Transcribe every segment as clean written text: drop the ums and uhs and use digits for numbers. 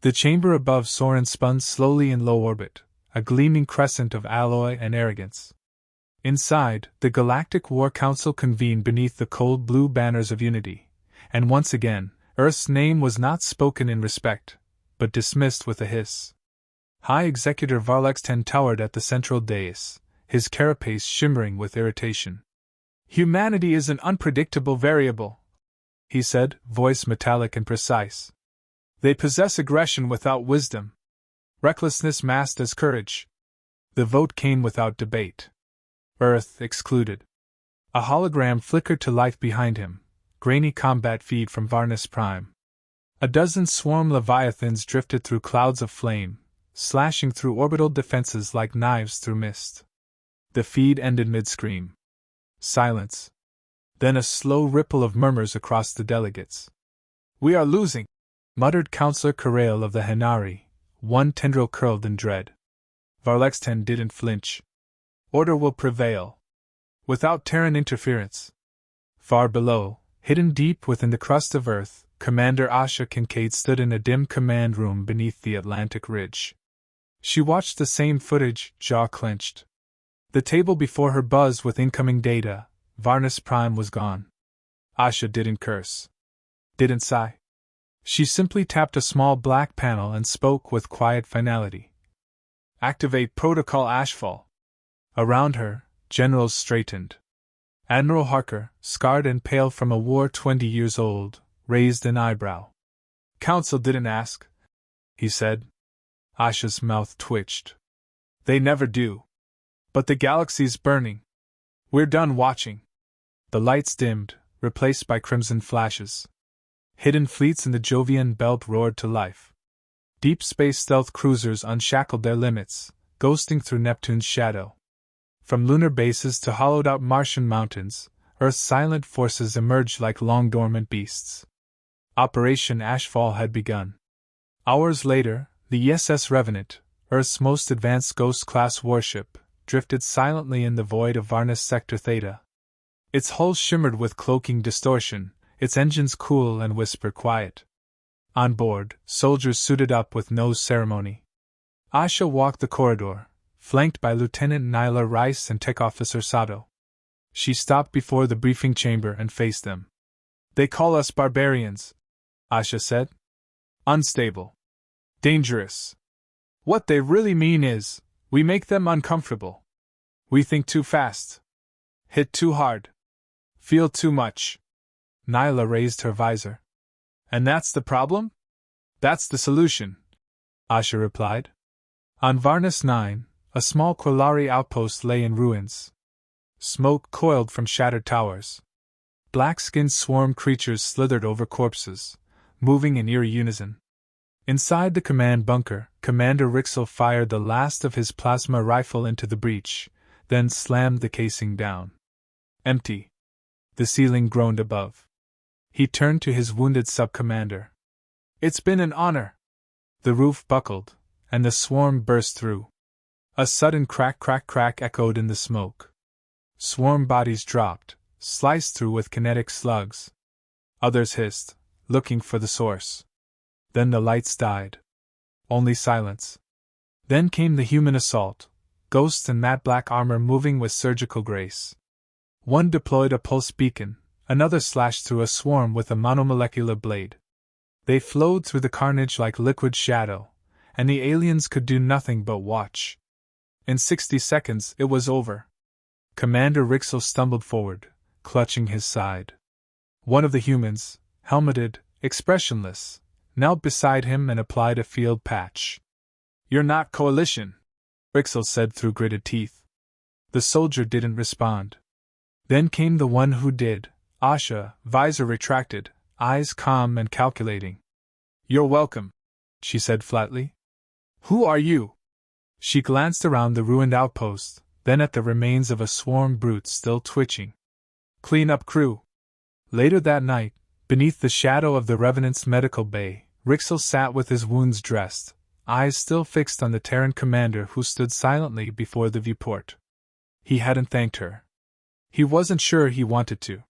The chamber above Soren spun slowly in low orbit, a gleaming crescent of alloy and arrogance. Inside, the Galactic War Council convened beneath the cold blue banners of unity, and once again, Earth's name was not spoken in respect, but dismissed with a hiss. High Executor Varlex-10 towered at the central dais, his carapace shimmering with irritation. "Humanity is an unpredictable variable," he said, voice metallic and precise. "They possess aggression without wisdom, recklessness masked as courage." The vote came without debate. Earth excluded. A hologram flickered to life behind him, grainy combat feed from Varnus Prime. A dozen swarm leviathans drifted through clouds of flame, slashing through orbital defenses like knives through mist. The feed ended mid-scream. Silence. Then a slow ripple of murmurs across the delegates. "We are losing," muttered Councillor Corrail of the Hanari, one tendril curled in dread. Varlex-10 didn't flinch. "Order will prevail. Without Terran interference." Far below, hidden deep within the crust of Earth, Commander Asha Kincaid stood in a dim command room beneath the Atlantic Ridge. She watched the same footage, jaw clenched. The table before her buzzed with incoming data. Varnus Prime was gone. Asha didn't curse. Didn't sigh. She simply tapped a small black panel and spoke with quiet finality. "Activate Protocol Ashfall." Around her, generals straightened. Admiral Harker, scarred and pale from a war 20 years old, raised an eyebrow. "Council didn't ask," he said. Asha's mouth twitched. "They never do. But the galaxy's burning. We're done watching." The lights dimmed, replaced by crimson flashes. Hidden fleets in the Jovian belt roared to life. Deep space stealth cruisers unshackled their limits, ghosting through Neptune's shadow. From lunar bases to hollowed-out Martian mountains, Earth's silent forces emerged like long-dormant beasts. Operation Ashfall had begun. Hours later, the SS Revenant, Earth's most advanced Ghost-class warship, drifted silently in the void of Varnus Sector Theta. Its hull shimmered with cloaking distortion, its engines cool and whisper quiet. On board, soldiers suited up with no ceremony. Asha walked the corridor, flanked by Lieutenant Nyla Rice and Tech Officer Sato. She stopped before the briefing chamber and faced them. "They call us barbarians," Asha said. "Unstable. Dangerous. What they really mean is, we make them uncomfortable. We think too fast. Hit too hard. Feel too much." Nyla raised her visor. "And that's the problem?" "That's the solution," Asha replied. On Varnus 9, a small Quillari outpost lay in ruins. Smoke coiled from shattered towers. Black-skinned swarm creatures slithered over corpses, moving in eerie unison. Inside the command bunker, Commander Rixel fired the last of his plasma rifle into the breach, then slammed the casing down. Empty. The ceiling groaned above. He turned to his wounded sub-commander. "It's been an honor." The roof buckled, and the swarm burst through. A sudden crack echoed in the smoke. Swarm bodies dropped, sliced through with kinetic slugs. Others hissed, looking for the source. Then the lights died. Only silence. Then came the human assault, ghosts in matte black armor moving with surgical grace. One deployed a pulse beacon, another slashed through a swarm with a monomolecular blade. They flowed through the carnage like liquid shadow, and the aliens could do nothing but watch. In 60 seconds it was over. Commander Rixel stumbled forward, clutching his side. One of the humans, helmeted, expressionless, knelt beside him and applied a field patch. "You're not Coalition," Rixel said through gritted teeth. The soldier didn't respond. Then came the one who did, Asha, visor retracted, eyes calm and calculating. "You're welcome," she said flatly. "Who are you?" She glanced around the ruined outpost, then at the remains of a swarm brute still twitching. "Clean-up crew." Later that night, beneath the shadow of the Revenant's medical bay, Rixel sat with his wounds dressed, eyes still fixed on the Terran commander who stood silently before the viewport. He hadn't thanked her. He wasn't sure he wanted to.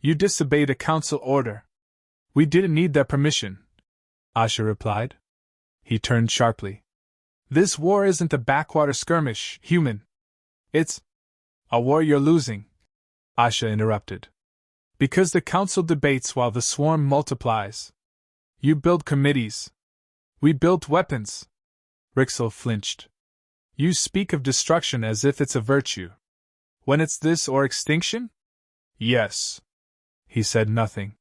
"You disobeyed a council order." "We didn't need their permission," Asha replied. He turned sharply. This war isn't a backwater skirmish, human. It's a war you're losing, Asha interrupted. Because the Council debates while the swarm multiplies. You build committees. We built weapons. Rixel flinched. You speak of destruction as if it's a virtue. When it's this or extinction? Yes. He said nothing.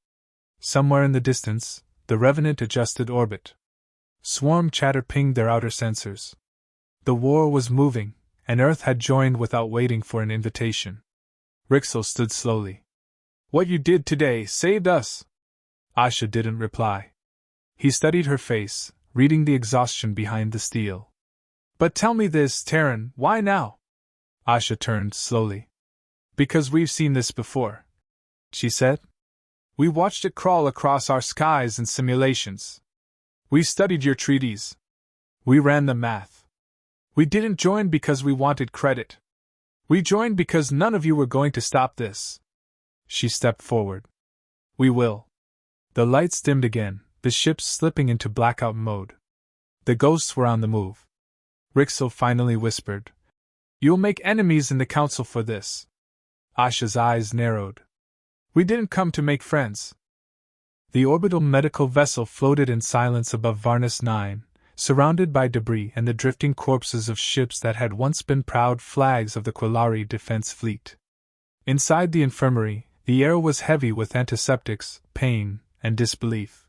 Somewhere in the distance, the Revenant adjusted orbit. Swarm chatter pinged their outer sensors. The war was moving, and Earth had joined without waiting for an invitation. Rixel stood slowly. What you did today saved us. Asha didn't reply. He studied her face, reading the exhaustion behind the steel. But tell me this, Terran, why now? Asha turned slowly. Because we've seen this before, she said. We watched it crawl across our skies in simulations. We studied your treaties. We ran the math. We didn't join because we wanted credit. We joined because none of you were going to stop this. She stepped forward. We will. The lights dimmed again, the ships slipping into blackout mode. The ghosts were on the move. Rixel finally whispered. You'll make enemies in the Council for this. Asha's eyes narrowed. We didn't come to make friends. The orbital medical vessel floated in silence above Varnus 9, surrounded by debris and the drifting corpses of ships that had once been proud flags of the Quillari Defense Fleet. Inside the infirmary, the air was heavy with antiseptics, pain, and disbelief.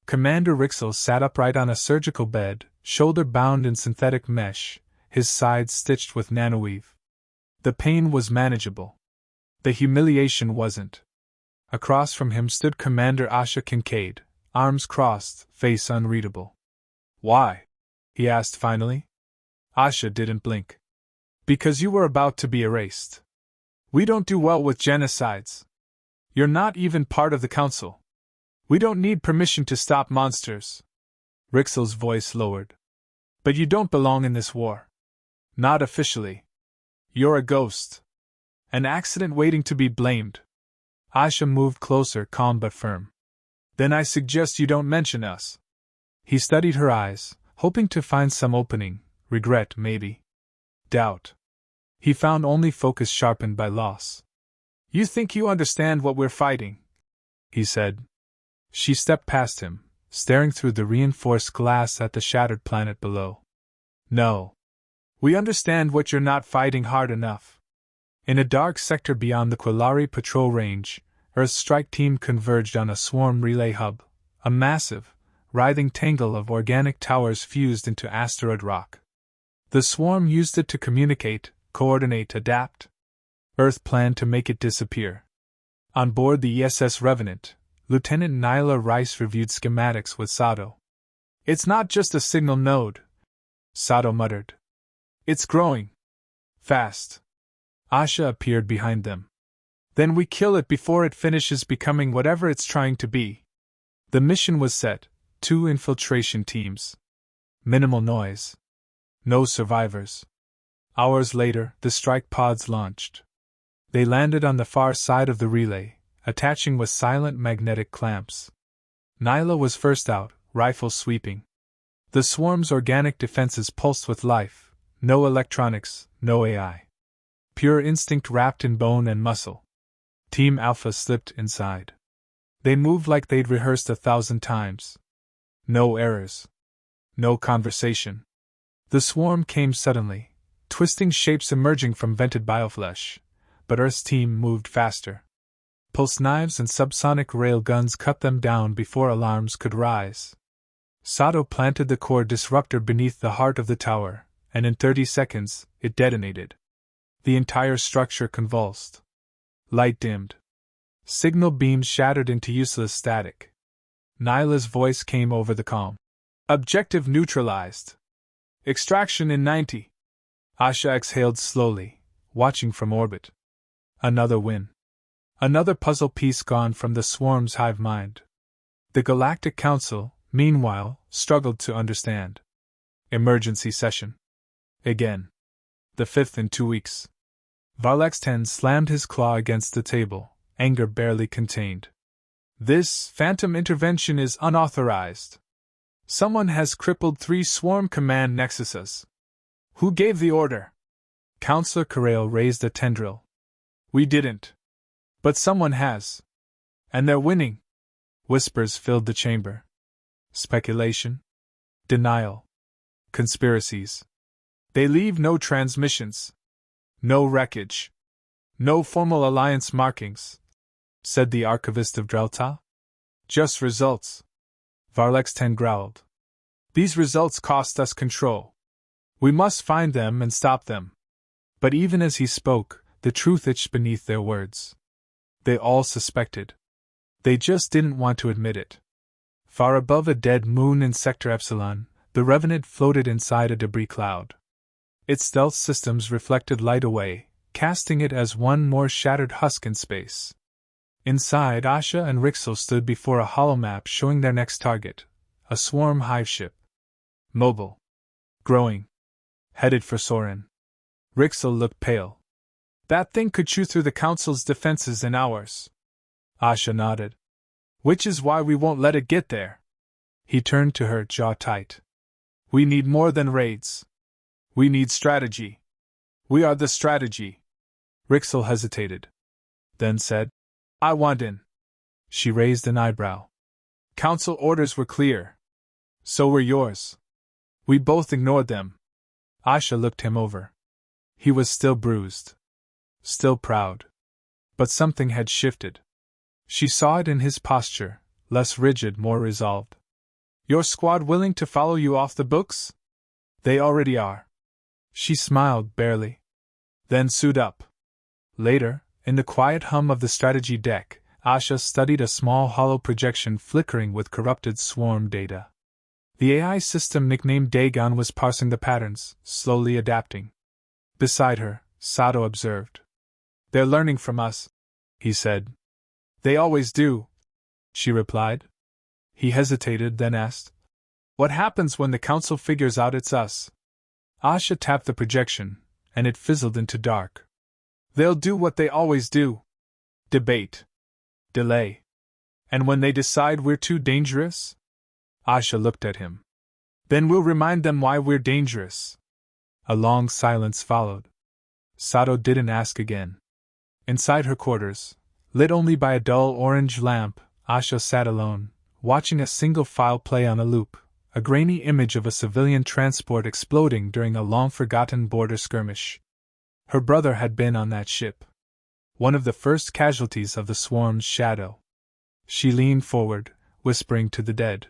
Commander Rixel sat upright on a surgical bed, shoulder bound in synthetic mesh, his sides stitched with nanoweave. The pain was manageable. The humiliation wasn't. Across from him stood Commander Asha Kincaid, arms crossed, face unreadable. Why? He asked finally. Asha didn't blink. Because you were about to be erased. We don't do well with genocides. You're not even part of the Council. We don't need permission to stop monsters. Rixel's voice lowered. But you don't belong in this war. Not officially. You're a ghost. An accident waiting to be blamed. Asha moved closer, calm but firm. Then I suggest you don't mention us. He studied her eyes, hoping to find some opening, regret maybe. Doubt. He found only focus sharpened by loss. You think you understand what we're fighting? He said. She stepped past him, staring through the reinforced glass at the shattered planet below. No. We understand what you're not fighting hard enough. In a dark sector beyond the Quillari patrol range, Earth's strike team converged on a swarm relay hub, a massive, writhing tangle of organic towers fused into asteroid rock. The swarm used it to communicate, coordinate, adapt. Earth planned to make it disappear. On board the ESS Revenant, Lieutenant Nyla Rice reviewed schematics with Sato. It's not just a signal node, Sato muttered. It's growing. Fast. Asha appeared behind them. Then we kill it before it finishes becoming whatever it's trying to be. The mission was set, 2 infiltration teams. Minimal noise. No survivors. Hours later, the strike pods launched. They landed on the far side of the relay, attaching with silent magnetic clamps. Nyla was first out, rifle sweeping. The swarm's organic defenses pulsed with life, no electronics, no AI. Pure instinct wrapped in bone and muscle. Team Alpha slipped inside. They moved like they'd rehearsed 1,000 times. No errors. No conversation. The swarm came suddenly, twisting shapes emerging from vented bioflesh, but Earth's team moved faster. Pulse knives and subsonic rail guns cut them down before alarms could rise. Sato planted the core disruptor beneath the heart of the tower, and in 30 seconds, it detonated. The entire structure convulsed. Light dimmed. Signal beams shattered into useless static. Nyla's voice came over the calm. Objective neutralized. Extraction in 90. Asha exhaled slowly, watching from orbit. Another win. Another puzzle piece gone from the swarm's hive mind. The Galactic Council, meanwhile, struggled to understand. Emergency session. Again. The 5th in 2 weeks. Varlex 10 slammed his claw against the table, anger barely contained. This phantom intervention is unauthorized. Someone has crippled 3 swarm command nexuses. Who gave the order? Counselor Corral raised a tendril. We didn't. But someone has. And they're winning. Whispers filled the chamber. Speculation. Denial. Conspiracies. They leave no transmissions. No wreckage. No formal alliance markings, said the archivist of Drelta. Just results. Varlex 10 growled. These results cost us control. We must find them and stop them. But even as he spoke, the truth itched beneath their words. They all suspected. They just didn't want to admit it. Far above a dead moon in Sector Epsilon, the Revenant floated inside a debris cloud. Its stealth systems reflected light away, casting it as one more shattered husk in space. Inside, Asha and Rixel stood before a holomap showing their next target, a swarm hive ship. Mobile. Growing. Headed for Soren. Rixel looked pale. That thing could chew through the Council's defenses in hours. Asha nodded. Which is why we won't let it get there. He turned to her, jaw tight. We need more than raids. We need strategy. We are the strategy. Rixel hesitated. Then said, I want in. She raised an eyebrow. Council orders were clear. So were yours. We both ignored them. Asha looked him over. He was still bruised. Still proud. But something had shifted. She saw it in his posture, less rigid, more resolved. Your squad willing to follow you off the books? They already are. She smiled barely. Then suit up. Later, in the quiet hum of the strategy deck, Asha studied a small hollow projection flickering with corrupted swarm data. The AI system nicknamed Dagon was parsing the patterns, slowly adapting. Beside her, Sato observed. They're learning from us, he said. They always do, she replied. He hesitated, then asked, What happens when the Council figures out it's us? Asha tapped the projection, and it fizzled into dark. They'll do what they always do. Debate. Delay. And when they decide we're too dangerous? Asha looked at him. Then we'll remind them why we're dangerous. A long silence followed. Sato didn't ask again. Inside her quarters, lit only by a dull orange lamp, Asha sat alone, watching a single file play on a loop, a grainy image of a civilian transport exploding during a long-forgotten border skirmish. Her brother had been on that ship. One of the first casualties of the swarm's shadow. She leaned forward, whispering to the dead.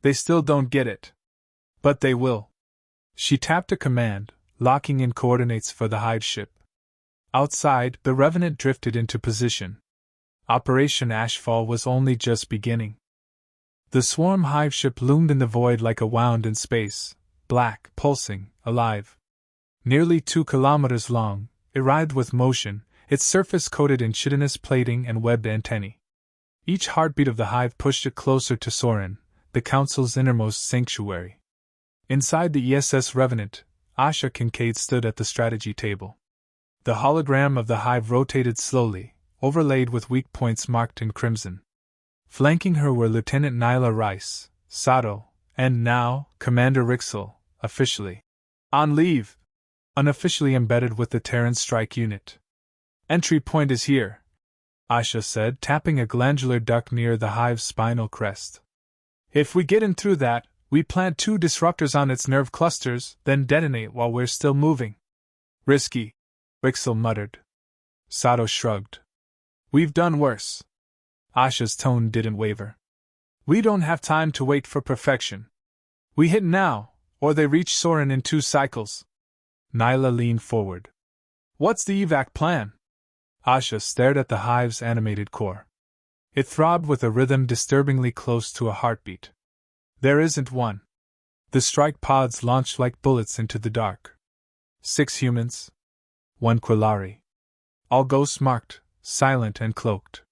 They still don't get it. But they will. She tapped a command, locking in coordinates for the hive ship. Outside, the Revenant drifted into position. Operation Ashfall was only just beginning. The swarm hive ship loomed in the void like a wound in space, black, pulsing, alive. Nearly 2 kilometers long, it writhed with motion, its surface coated in chitinous plating and webbed antennae. Each heartbeat of the hive pushed it closer to Soren, the Council's innermost sanctuary. Inside the ESS Revenant, Asha Kincaid stood at the strategy table. The hologram of the hive rotated slowly, overlaid with weak points marked in crimson. Flanking her were Lieutenant Nyla Rice, Sato, and now, Commander Rixel, officially on leave, unofficially embedded with the Terran Strike Unit. Entry point is here, Asha said, tapping a glandular duct near the hive's spinal crest. If we get in through that, we plant 2 disruptors on its nerve clusters, then detonate while we're still moving. Risky, Rixel muttered. Sato shrugged. We've done worse. Asha's tone didn't waver. We don't have time to wait for perfection. We hit now, or they reach Soren in 2 cycles. Nyla leaned forward. What's the evac plan? Asha stared at the hive's animated core. It throbbed with a rhythm disturbingly close to a heartbeat. There isn't one. The strike pods launched like bullets into the dark. 6 humans. 1 Quillari. All ghosts marked, silent and cloaked.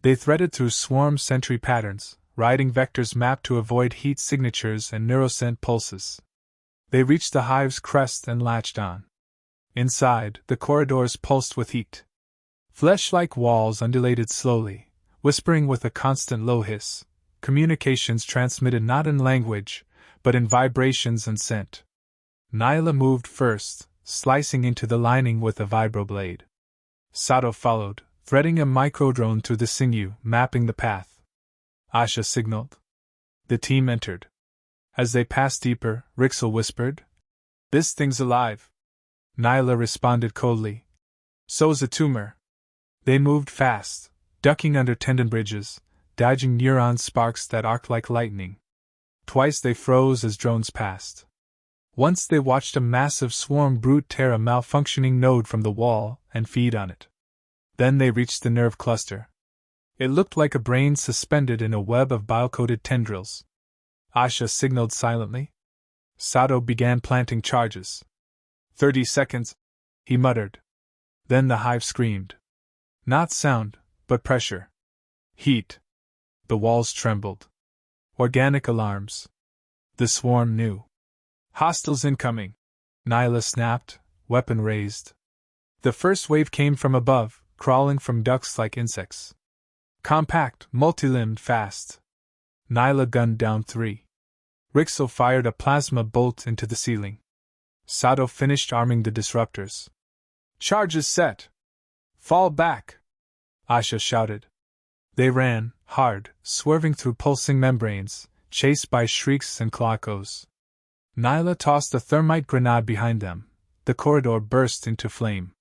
They threaded through swarm sentry patterns, riding vectors mapped to avoid heat signatures and neuroscent pulses. They reached the hive's crest and latched on. Inside, the corridors pulsed with heat. Flesh-like walls undulated slowly, whispering with a constant low hiss. communications transmitted not in language, but in vibrations and scent. Nyla moved first, slicing into the lining with a vibroblade. Sato followed, threading a microdrone through the sinew, mapping the path. Asha signaled. The team entered. As they passed deeper, Rixel whispered, "This thing's alive." Nyla responded coldly, "So's a tumor." They moved fast, ducking under tendon bridges, dodging neuron sparks that arced like lightning. Twice they froze as drones passed. Once they watched a massive swarm brute tear a malfunctioning node from the wall and feed on it. Then they reached the nerve cluster. It looked like a brain suspended in a web of bile-coated tendrils. Asha signaled silently. Sato began planting charges. 30 seconds, he muttered. Then the hive screamed. Not sound, but pressure. Heat. The walls trembled. Organic alarms. The swarm knew. Hostiles incoming. Nyla snapped, weapon raised. The first wave came from above, crawling from ducts like insects. Compact, multi-limbed, fast. Nyla gunned down 3. Rixel fired a plasma bolt into the ceiling. Sato finished arming the disruptors. Charges set. Fall back, Asha shouted. They ran, hard, swerving through pulsing membranes, chased by shrieks and cloacos. Nyla tossed a thermite grenade behind them. The corridor burst into flame.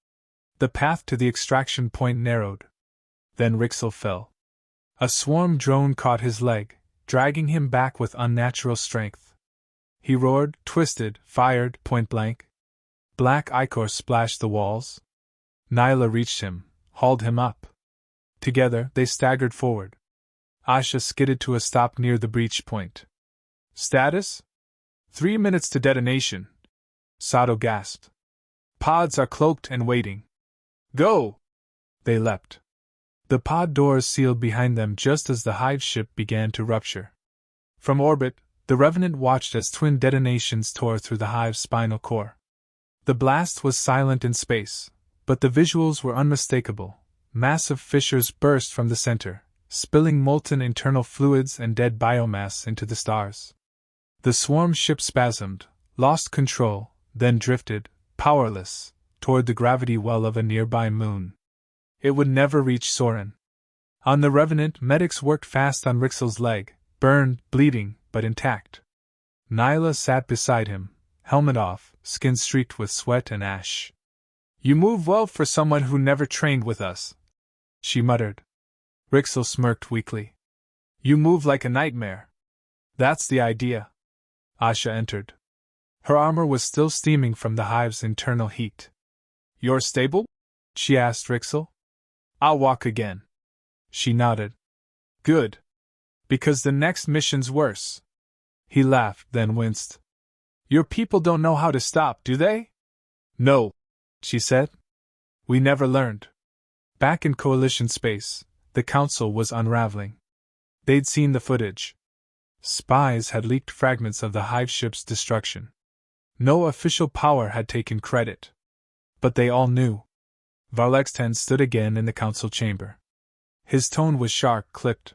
The path to the extraction point narrowed. Then Rixel fell. A swarm drone caught his leg, dragging him back with unnatural strength. He roared, twisted, fired, point blank. Black ichor splashed the walls. Nyla reached him, hauled him up. Together, they staggered forward. Asha skidded to a stop near the breach point. Status? 3 minutes to detonation. Sato gasped. Pods are cloaked and waiting. Go! They leapt. The pod doors sealed behind them just as the hive ship began to rupture. From orbit, the Revenant watched as twin detonations tore through the hive's spinal core. The blast was silent in space, but the visuals were unmistakable. Massive fissures burst from the center, spilling molten internal fluids and dead biomass into the stars. The swarm ship spasmed, lost control, then drifted, powerless, toward the gravity well of a nearby moon. It would never reach Soren. On the Revenant, medics worked fast on Rixel's leg, burned, bleeding, but intact. Nyla sat beside him, helmet off, skin streaked with sweat and ash. You move well for someone who never trained with us, she muttered. Rixel smirked weakly. You move like a nightmare. That's the idea. Asha entered. Her armor was still steaming from the hive's internal heat. You're stable? She asked Rixel. I'll walk again. She nodded. Good. Because the next mission's worse. He laughed, then winced. Your people don't know how to stop, do they? No, she said. We never learned. Back in Coalition space, the Council was unraveling. They'd seen the footage. Spies had leaked fragments of the hive ship's destruction. No official power had taken credit. But they all knew. Varlexten stood again in the council chamber. His tone was sharp, clipped.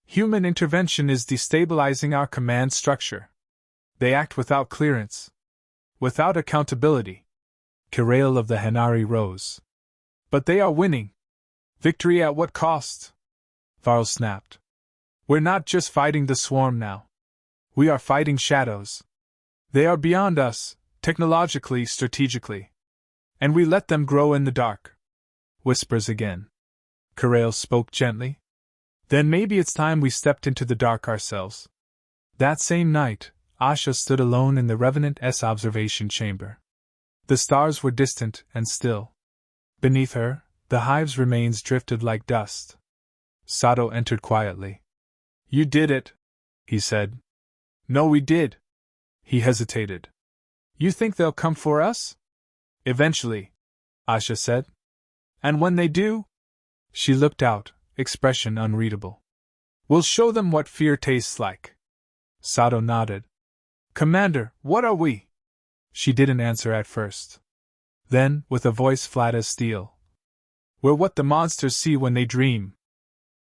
Human intervention is destabilizing our command structure. They act without clearance. Without accountability. Kirail of the Hanari rose. But they are winning. Victory at what cost? Varl snapped. We're not just fighting the swarm now. We are fighting shadows. They are beyond us, technologically, strategically. And we let them grow in the dark. Whispers again. Kirail spoke gently. Then maybe it's time we stepped into the dark ourselves. That same night, Asha stood alone in the Revenant S observation chamber. The stars were distant and still. Beneath her, the hive's remains drifted like dust. Sato entered quietly. You did it, he said. No, we did. He hesitated. You think they'll come for us? Eventually, Asha said. And when they do? She looked out, expression unreadable. We'll show them what fear tastes like. Sato nodded. Commander, what are we? She didn't answer at first. Then, with a voice flat as steel. We're what the monsters see when they dream.